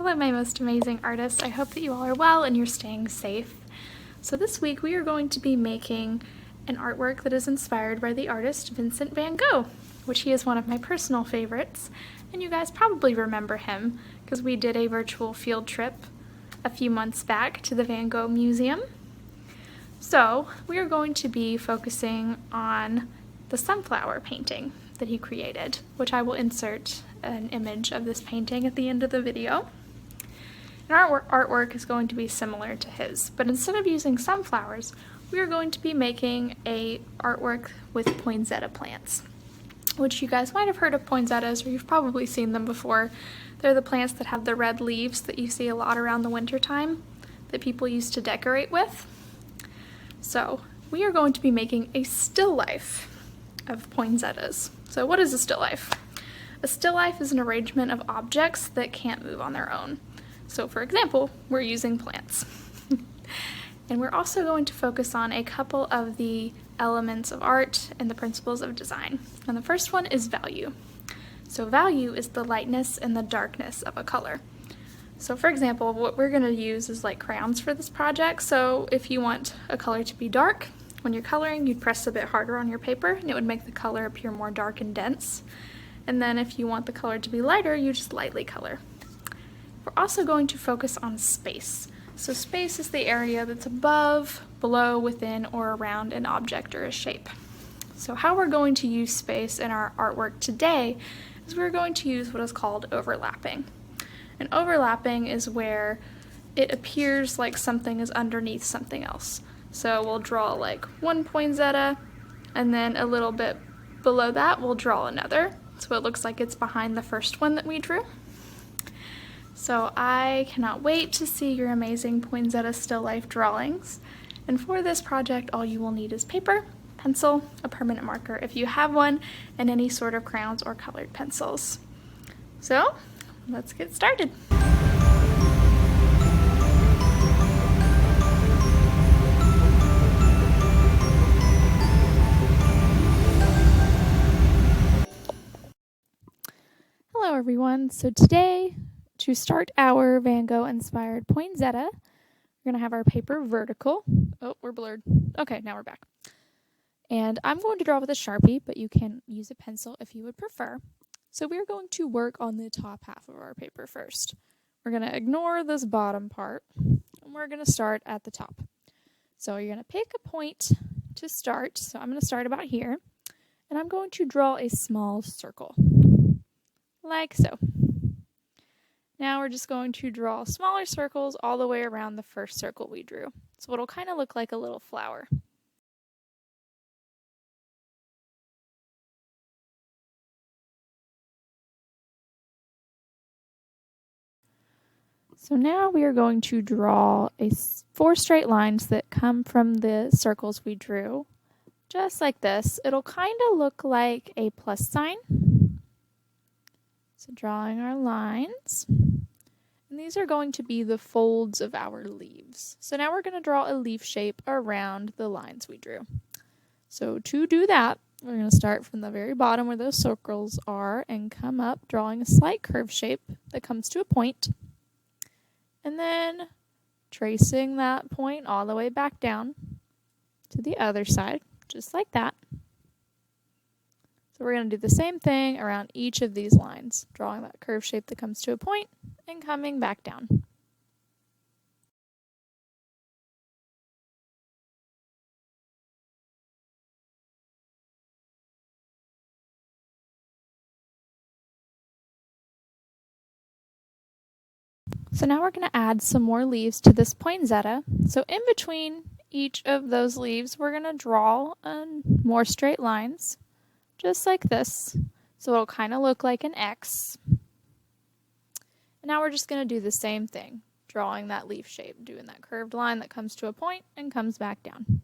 Hello, my most amazing artists. I hope that you all are well and you're staying safe. So this week we are going to be making an artwork that is inspired by the artist Vincent van Gogh, which he is one of my personal favorites, and you guys probably remember him because we did a virtual field trip a few months back to the Van Gogh Museum. So we are going to be focusing on the sunflower painting that he created, which I will insert an image of this painting at the end of the video. And our artwork is going to be similar to his, but instead of using sunflowers, we are going to be making a artwork with poinsettia plants, which you guys might have heard of poinsettias, or you've probably seen them before. They're the plants that have the red leaves that you see a lot around the winter time that people used to decorate with. So we are going to be making a still life of poinsettias. So what is a still life? A still life is an arrangement of objects that can't move on their own. So for example, we're using plants. And we're also going to focus on a couple of the elements of art and the principles of design. And the first one is value. So value is the lightness and the darkness of a color. So for example, what we're going to use is like crayons for this project. So if you want a color to be dark, when you're coloring, you'd press a bit harder on your paper and it would make the color appear more dark and dense. And then if you want the color to be lighter, you just lightly color. We're also going to focus on space. So space is the area that's above, below, within, or around an object or a shape. So how we're going to use space in our artwork today is we're going to use what is called overlapping. And overlapping is where it appears like something is underneath something else. So we'll draw like one poinsettia, and then a little bit below that we'll draw another. So it looks like it's behind the first one that we drew. So I cannot wait to see your amazing poinsettia still life drawings. And for this project, all you will need is paper, pencil, a permanent marker if you have one, and any sort of crayons or colored pencils. So let's get started. Hello everyone. So today, to start our Van Gogh inspired poinsettia, we're going to have our paper vertical. Oh, we're blurred. Okay, now we're back. And I'm going to draw with a Sharpie, but you can use a pencil if you would prefer. So we're going to work on the top half of our paper first. We're going to ignore this bottom part, and we're going to start at the top. So you're going to pick a point to start. So I'm going to start about here, and I'm going to draw a small circle, like so. Now we're just going to draw smaller circles all the way around the first circle we drew. So it'll kind of look like a little flower. So now we are going to draw 4 straight lines that come from the circles we drew, just like this. It'll kind of look like a plus sign. So drawing our lines. And these are going to be the folds of our leaves. So now we're going to draw a leaf shape around the lines we drew. So to do that, we're going to start from the very bottom where those circles are and come up, drawing a slight curve shape that comes to a point. And then tracing that point all the way back down to the other side, just like that. So we're going to do the same thing around each of these lines, drawing that curve shape that comes to a point and coming back down. So now we're going to add some more leaves to this poinsettia. So in between each of those leaves, we're going to draw more straight lines, just like this. So it'll kind of look like an X. And now we're just going to do the same thing, drawing that leaf shape, doing that curved line that comes to a point and comes back down.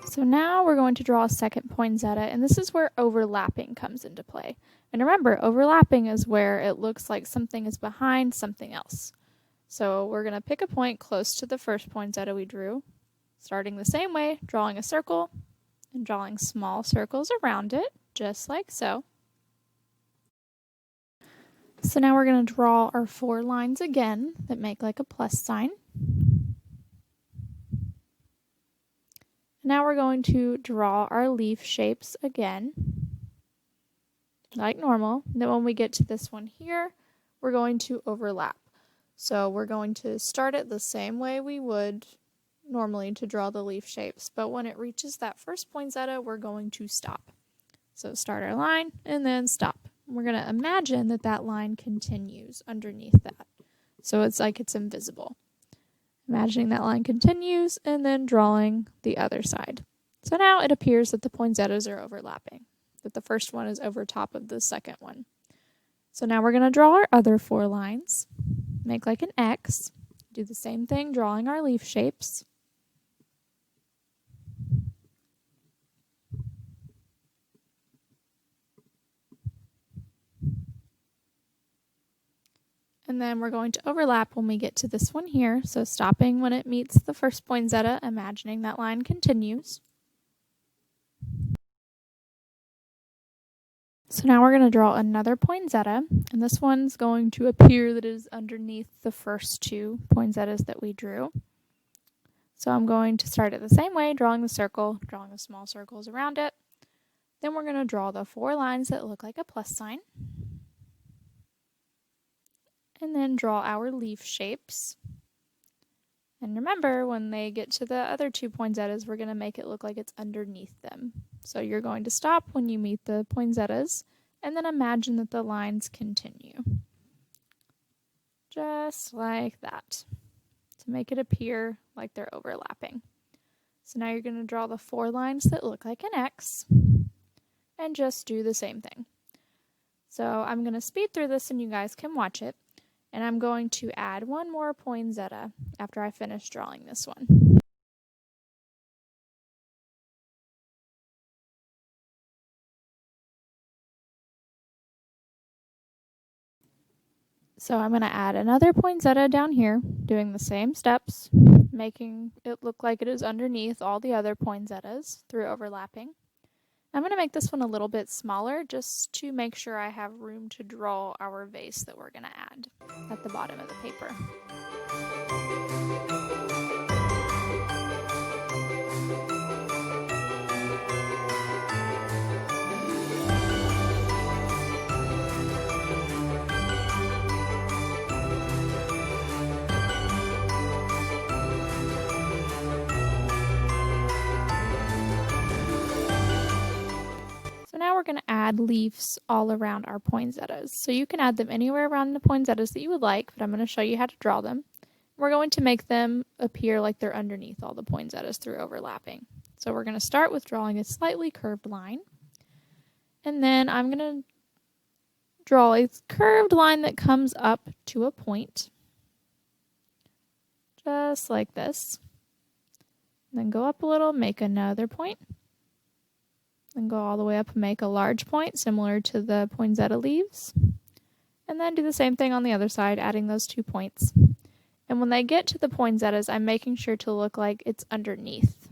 So now we're going to draw a second poinsettia, and this is where overlapping comes into play. And remember, overlapping is where it looks like something is behind something else. So we're going to pick a point close to the first poinsettia we drew, starting the same way, drawing a circle and drawing small circles around it, just like so. So now we're going to draw our 4 lines again that make like a plus sign. Now we're going to draw our leaf shapes again, like normal. Then when we get to this one here, we're going to overlap. So we're going to start it the same way we would normally to draw the leaf shapes, but when it reaches that first poinsettia, we're going to stop. So start our line and then stop. We're going to imagine that that line continues underneath that. So it's like it's invisible. Imagining that line continues and then drawing the other side. So now it appears that the poinsettias are overlapping, that the first one is over top of the second one. So now we're going to draw our other 4 lines, make like an X, do the same thing drawing our leaf shapes. And then we're going to overlap when we get to this one here. So stopping when it meets the first poinsettia, imagining that line continues. So now we're going to draw another poinsettia, and this one's going to appear that it is underneath the first 2 poinsettias that we drew. So I'm going to start it the same way, drawing the circle, drawing the small circles around it. Then we're going to draw the 4 lines that look like a plus sign. And then draw our leaf shapes. And remember, when they get to the other 2 poinsettias, we're going to make it look like it's underneath them. So you're going to stop when you meet the poinsettias, and then imagine that the lines continue. Just like that, to make it appear like they're overlapping. So now you're going to draw the 4 lines that look like an X, and just do the same thing. So I'm going to speed through this and you guys can watch it. And I'm going to add 1 more poinsettia after I finish drawing this one. So I'm going to add another poinsettia down here, doing the same steps, making it look like it is underneath all the other poinsettias through overlapping. I'm going to make this one a little bit smaller just to make sure I have room to draw our vase that we're going to add at the bottom of the paper. Now we're going to add leaves all around our poinsettias. So you can add them anywhere around the poinsettias that you would like, but I'm going to show you how to draw them. We're going to make them appear like they're underneath all the poinsettias through overlapping. So we're going to start with drawing a slightly curved line. And then I'm going to draw a curved line that comes up to a point. Just like this. Then go up a little, make another point. Then go all the way up and make a large point, similar to the poinsettia leaves. And then do the same thing on the other side, adding those 2 points. And when they get to the poinsettias, I'm making sure to look like it's underneath.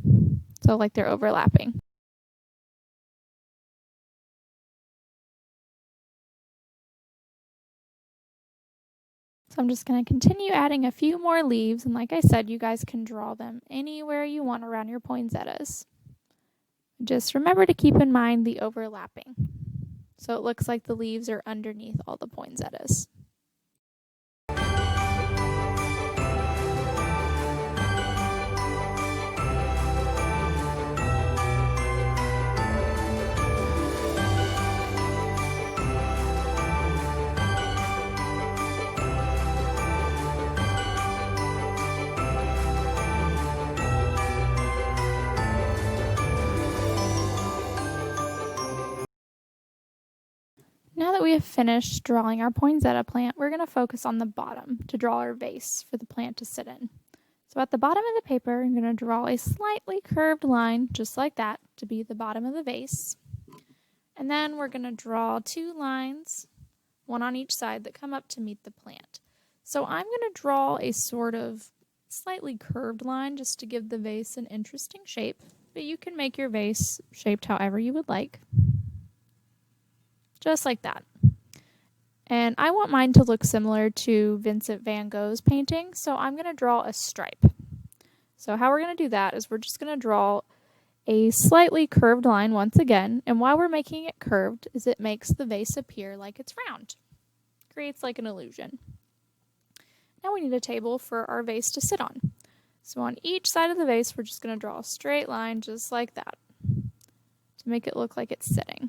So like they're overlapping. So I'm just going to continue adding a few more leaves. And like I said, you guys can draw them anywhere you want around your poinsettias. Just remember to keep in mind the overlapping. So it looks like the leaves are underneath all the poinsettias. Now that we have finished drawing our poinsettia plant, we're going to focus on the bottom to draw our vase for the plant to sit in. So at the bottom of the paper, I'm going to draw a slightly curved line, just like that, to be the bottom of the vase. And then we're going to draw 2 lines, one on each side, that come up to meet the plant. So I'm going to draw a sort of slightly curved line just to give the vase an interesting shape, but you can make your vase shaped however you would like. Just like that. And I want mine to look similar to Vincent van Gogh's painting, so I'm going to draw a stripe. So how we're going to do that is we're just going to draw a slightly curved line once again, and while we're making it curved is it makes the vase appear like it's round. Creates like an illusion. Now we need a table for our vase to sit on. So on each side of the vase we're just going to draw a straight line just like that to make it look like it's sitting.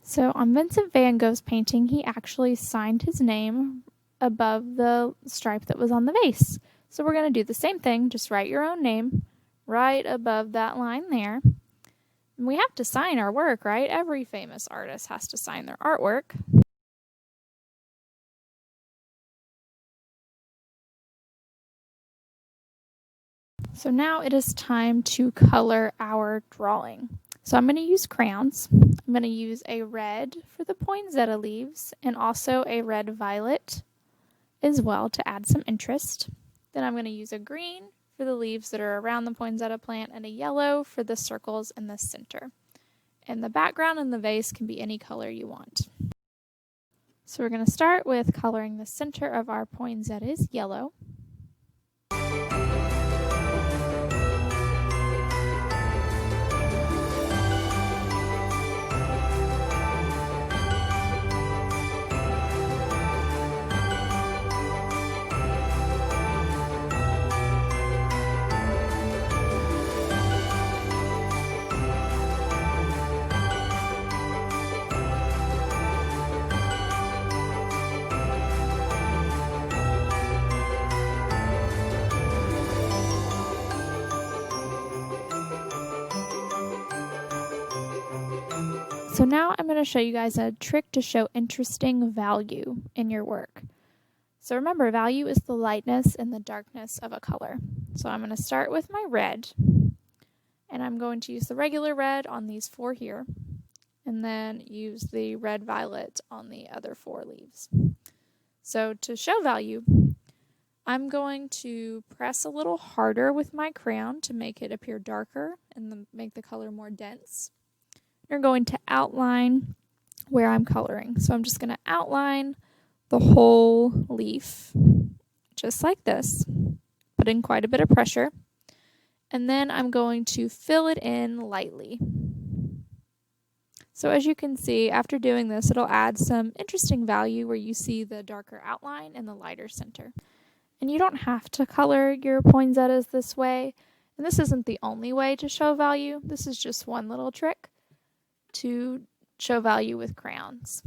So on Vincent van Gogh's painting, he actually signed his name above the stripe that was on the vase. So we're going to do the same thing, just write your own name right above that line there. And we have to sign our work, right? Every famous artist has to sign their artwork. So now it is time to color our drawing. So I'm going to use crayons. I'm going to use a red for the poinsettia leaves and also a red violet as well to add some interest. Then I'm going to use a green for the leaves that are around the poinsettia plant and a yellow for the circles in the center. And the background in the vase can be any color you want. So we're going to start with coloring the center of our poinsettias yellow. So now I'm going to show you guys a trick to show interesting value in your work. So remember, value is the lightness and the darkness of a color. So I'm going to start with my red, and I'm going to use the regular red on these 4 here, and then use the red violet on the other 4 leaves. So to show value, I'm going to press a little harder with my crayon to make it appear darker and make the color more dense. You're going to outline where I'm coloring. So I'm just going to outline the whole leaf, just like this, putting quite a bit of pressure. And then I'm going to fill it in lightly. So as you can see, after doing this, it'll add some interesting value where you see the darker outline and the lighter center. And you don't have to color your poinsettias this way. And this isn't the only way to show value. This is just one little trick to show value with crayons.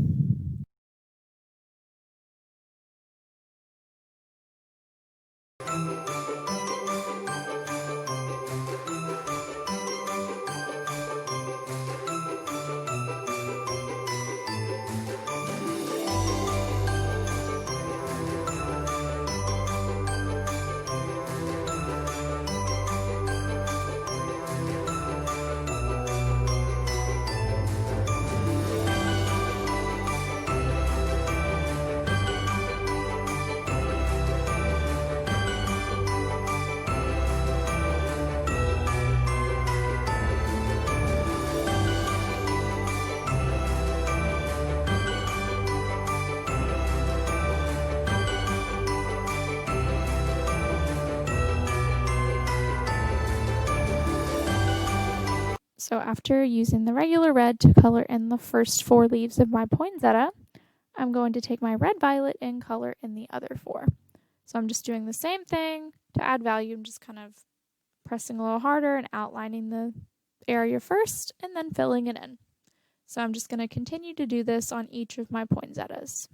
So after using the regular red to color in the first 4 leaves of my poinsettia, I'm going to take my red violet and color in the other 4. So I'm just doing the same thing to add value. I'm just kind of pressing a little harder and outlining the area first and then filling it in. So I'm just going to continue to do this on each of my poinsettias.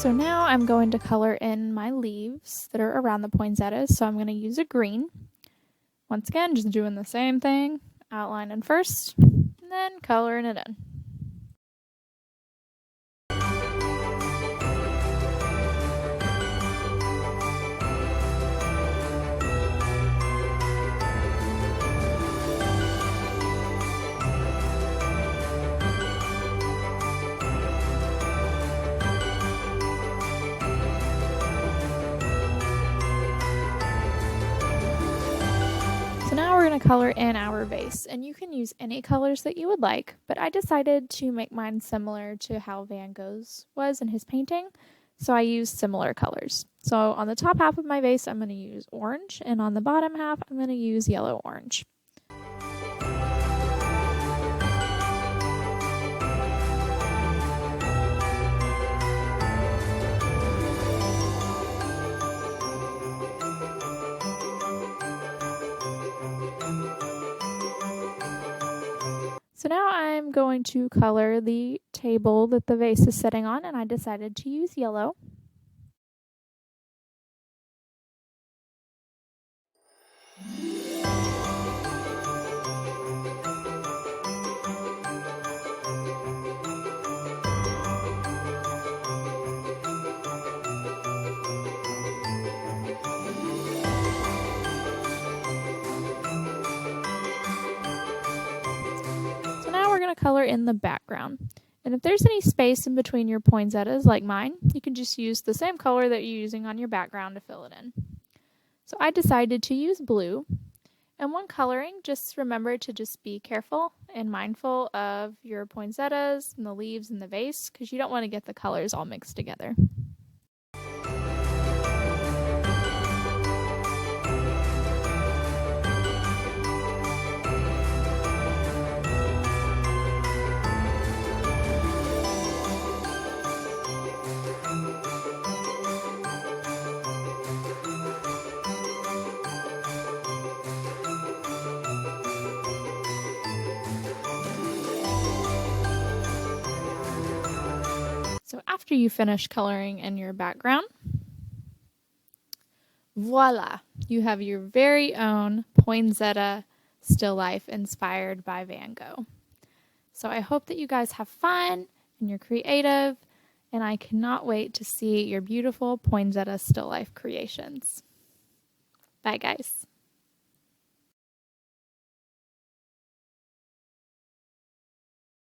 So now I'm going to color in my leaves that are around the poinsettias. So I'm going to use a green. Once again, just doing the same thing, outlining first, and then coloring it in. So now we're going to color in our vase, and you can use any colors that you would like, but I decided to make mine similar to how Van Gogh's was in his painting, so I used similar colors. So on the top half of my vase, I'm going to use orange, and on the bottom half, I'm going to use yellow-orange. So now I'm going to color the table that the vase is sitting on, and I decided to use yellow. So now we're going to color in the background. And if there's any space in between your poinsettias, like mine, you can just use the same color that you're using on your background to fill it in. So I decided to use blue. And when coloring, just remember to just be careful and mindful of your poinsettias and the leaves and the vase, because you don't want to get the colors all mixed together. So after you finish coloring in your background, voila, you have your very own poinsettia still life inspired by Van Gogh. So I hope that you guys have fun and you're creative, and I cannot wait to see your beautiful poinsettia still life creations. Bye, guys.